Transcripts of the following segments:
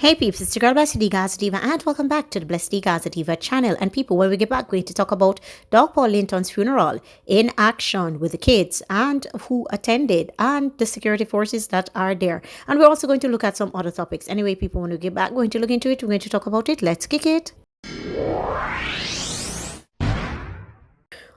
Hey peeps, it's your girl Blessydgazadiva and welcome back to the Blessydgazadiva channel. And people, when we get back, we're going to talk about Dog Paw Linton's funeral in action with the kids and who attended and the security forces that are there. And we're also going to look at some other topics. Anyway, people, when we get back, we're going to look into it. We're going to talk about it. Let's kick it.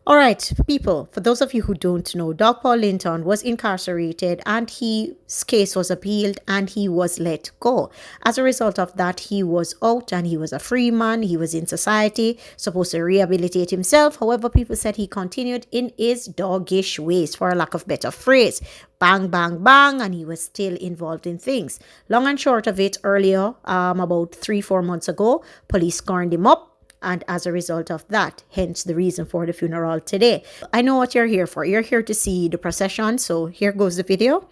All right, people, for those of you who don't know, Dog Paw Linton was incarcerated and his case was appealed and he was let go. As a result of that, he was out and he was a free man. He was in society, supposed to rehabilitate himself. However, people said he continued in his doggish ways, for a lack of better phrase. Bang, bang, bang, and he was still involved in things. Long and short of it, earlier, about 3-4 months ago, police scorned him up. And as a result of that, hence the reason for the funeral today. I know what you're here for. You're here to see the procession. So here goes the video.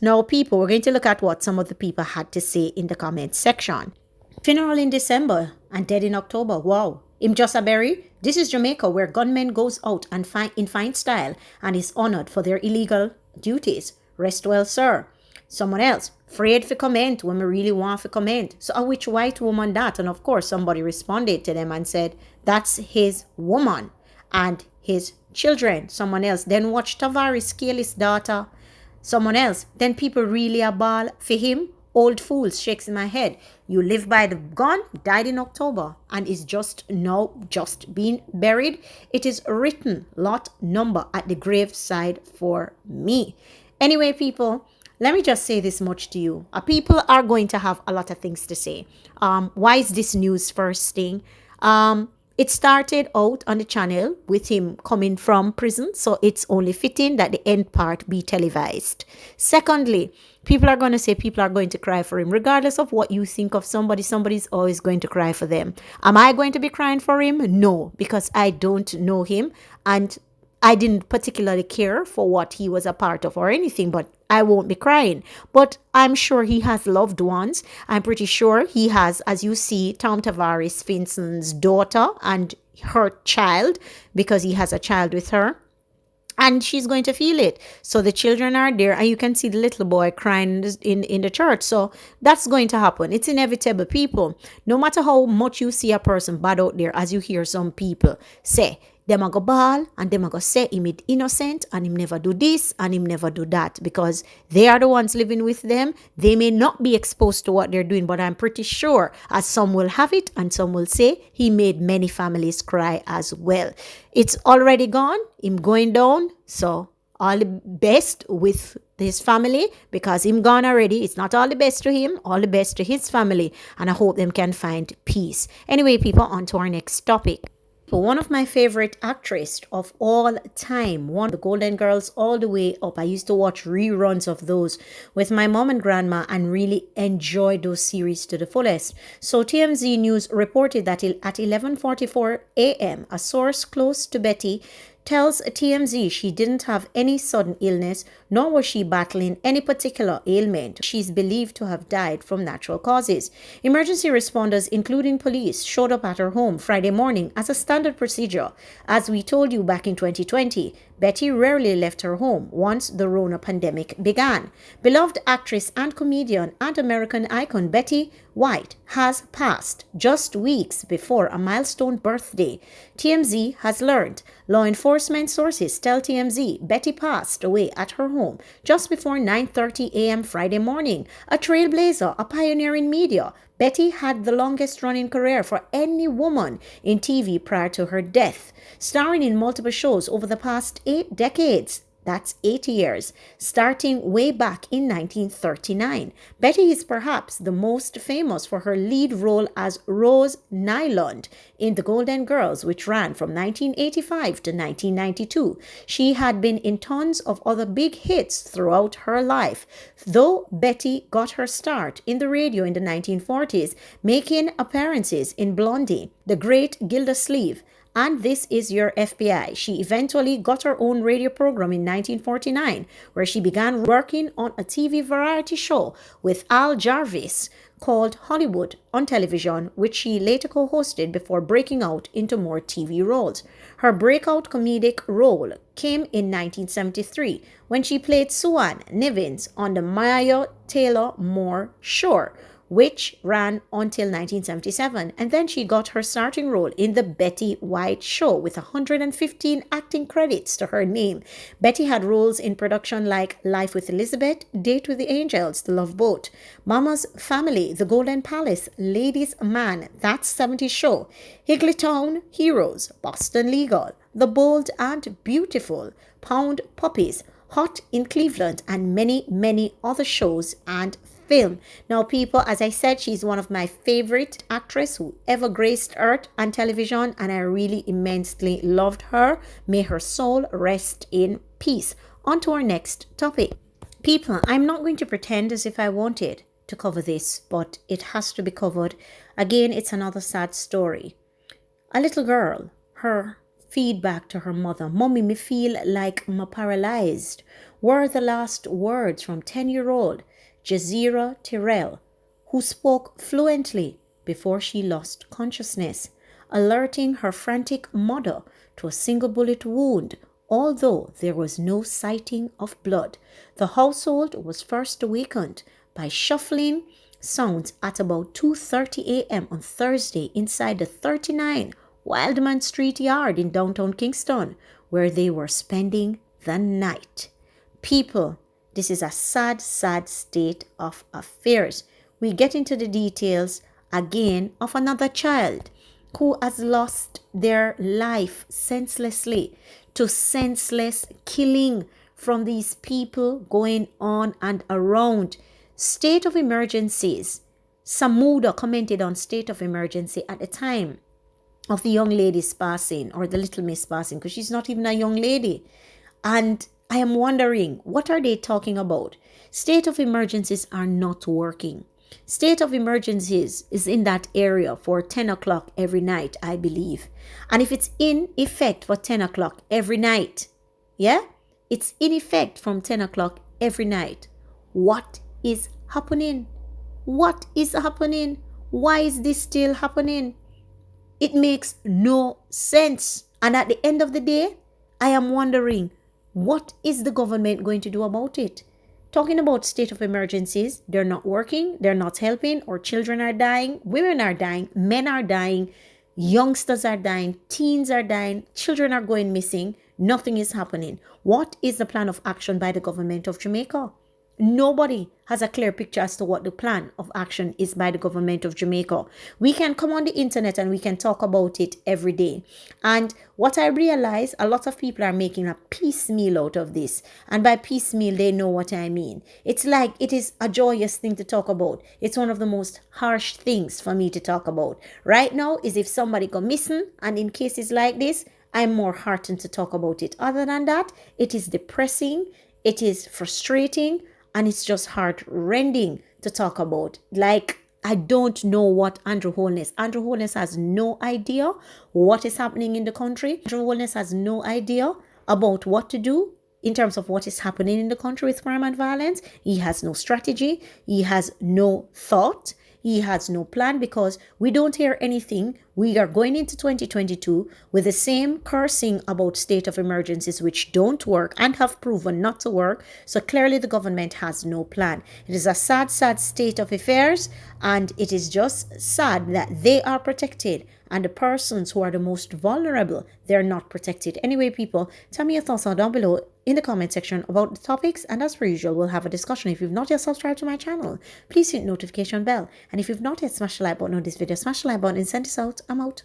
Now, people, we're going to look at what some of the people had to say in the comments section. Funeral in December and dead in October. Wow. Him just a berry? This is Jamaica, where gunmen goes out and in fine style and is honored for their illegal duties. Rest well, sir. Someone else, afraid for comment when we really want to comment. So which white woman that? And of course, somebody responded to them and said, that's his woman and his children. Someone else. Then watch Tavares kill his daughter. Someone else. Then people really a ball for him. Old fools shakes in my head. You live by the gun, died in October, and is just being buried. It is written, lot number at the graveside for me. Anyway, people, let me just say this much to you. People are going to have a lot of things to say. Why is this news first thing? It started out on the channel with him coming from prison, so it's only fitting that the end part be televised. Secondly, people are going to say people are going to cry for him. Regardless of what you think of somebody, somebody's always going to cry for them. Am I going to be crying for him? No, because I don't know him and I didn't particularly care for what he was a part of or anything, but I won't be crying. But I'm sure he has loved ones. I'm pretty sure he has, as you see, Tom Tavares Finson's daughter and her child, because he has a child with her. And she's going to feel it. So the children are there and you can see the little boy crying in the church. So that's going to happen. It's inevitable, people. No matter how much you see a person bad out there, as you hear some people say, them a go ball and them a go say him is innocent and him never do this and him never do that, because they are the ones living with them. They may not be exposed to what they're doing, but I'm pretty sure, as some will have it and some will say, he made many families cry as well. It's already gone, him going down, so all the best with his family, because him gone already. It's not all the best to him, all the best to his family, and I hope them can find peace. Anyway, people, on to our next topic. One of my favorite actresses of all time, one of the Golden Girls all the way up. I used to watch reruns of those with my mom and grandma and really enjoy those series to the fullest. So TMZ News reported that at 11:44 a.m., a source close to Betty tells TMZ she didn't have any sudden illness, nor was she battling any particular ailment. She's believed to have died from natural causes. Emergency responders, including police, showed up at her home Friday morning as a standard procedure. As we told you back in 2020, Betty rarely left her home once the Rona pandemic began. Beloved actress and comedian and American icon Betty White has passed just weeks before a milestone birthday. TMZ has learned. Law enforcement sources tell TMZ Betty passed away at her home just before 9:30 a.m. Friday morning. A trailblazer, a pioneer in media, Betty had the longest running career for any woman in TV prior to her death, starring in multiple shows over the past 8 decades. That's 8 years, starting way back in 1939. Betty is perhaps the most famous for her lead role as Rose Nyland in The Golden Girls, which ran from 1985 to 1992. She had been in tons of other big hits throughout her life, though Betty got her start in the radio in the 1940s, making appearances in Blondie, The Great Gildersleeve, and This Is Your FBI. She eventually got her own radio program in 1949, where she began working on a TV variety show with Al Jarvis called Hollywood on television, which she later co-hosted before breaking out into more TV roles. Her breakout comedic role came in 1973 when she played Sue Ann Nivens on the Maya Taylor Moore Show, which ran until 1977, and then she got her starting role in The Betty White Show with 115 acting credits to her name. Betty had roles in production like Life with Elizabeth, Date with the Angels, The Love Boat, Mama's Family, The Golden Palace, Ladies Man, That's 70 Show, Higglytown Heroes, Boston Legal, The Bold and Beautiful, Pound Puppies, Hot in Cleveland, and many, many other shows and film. Now, people, as I said, she's one of my favorite actresses who ever graced earth and television, and I really immensely loved her. May her soul rest in peace. On to our next topic. People, I'm not going to pretend as if I wanted to cover this, but it has to be covered. Again, it's another sad story. A little girl, her feedback to her mother, "Mommy, me feel like I'm paralyzed," were the last words from 10-year-old Jazeera Terrell, who spoke fluently before she lost consciousness, alerting her frantic mother to a single bullet wound, although there was no sighting of blood. The household was first awakened by shuffling sounds at about 2:30 a.m. on Thursday inside the 39 Wildman Street yard in downtown Kingston, where they were spending the night. People, this is a sad, sad state of affairs. We get into the details again of another child who has lost their life senselessly to senseless killing from these people going on and around. State of emergencies. Samuda commented on state of emergency at the time of the young lady's passing, or the little miss passing, because she's not even a young lady. And I am wondering, what are they talking about? State of emergencies are not working. State of emergencies is in that area for 10 o'clock every night, I believe. And if it's in effect for 10 o'clock every night, yeah, it's in effect from 10 o'clock every night. What is happening? What is happening? Why is this still happening? It makes no sense. And at the end of the day, I am wondering, what is the government going to do about it? Talking about state of emergencies, they're not working, they're not helping, or children are dying, women are dying, men are dying, youngsters are dying, teens are dying, children are going missing, nothing is happening. What is the plan of action by the government of Jamaica? Nobody has a clear picture as to what the plan of action is by the government of Jamaica. We can come on the internet and we can talk about it every day. And what I realize, a lot of people are making a piecemeal out of this. And by piecemeal, they know what I mean. It's like it is a joyous thing to talk about. It's one of the most harsh things for me to talk about. Right now is if somebody go missing, and in cases like this, I'm more heartened to talk about it. Other than that, it is depressing, it is frustrating, and it's just heart-rending to talk about. Like, I don't know what Andrew Holness has no idea what is happening in the country. Andrew Holness has no idea about what to do in terms of what is happening in the country with crime and violence. He has no strategy. He has no thought. He has no plan, because we don't hear anything. We are going into 2022 with the same cursing about state of emergencies, which don't work and have proven not to work. So clearly the government has no plan. It is a sad, sad state of affairs, and it is just sad that they are protected and the persons who are the most vulnerable, they're not protected. Anyway, people, tell me your thoughts down below in the comment section about the topics, and as per usual, we'll have a discussion. If you've not yet subscribed to my channel, please hit the notification bell, and if you've not yet smashed the like button on this video, smash the like button and send this out. I'm out.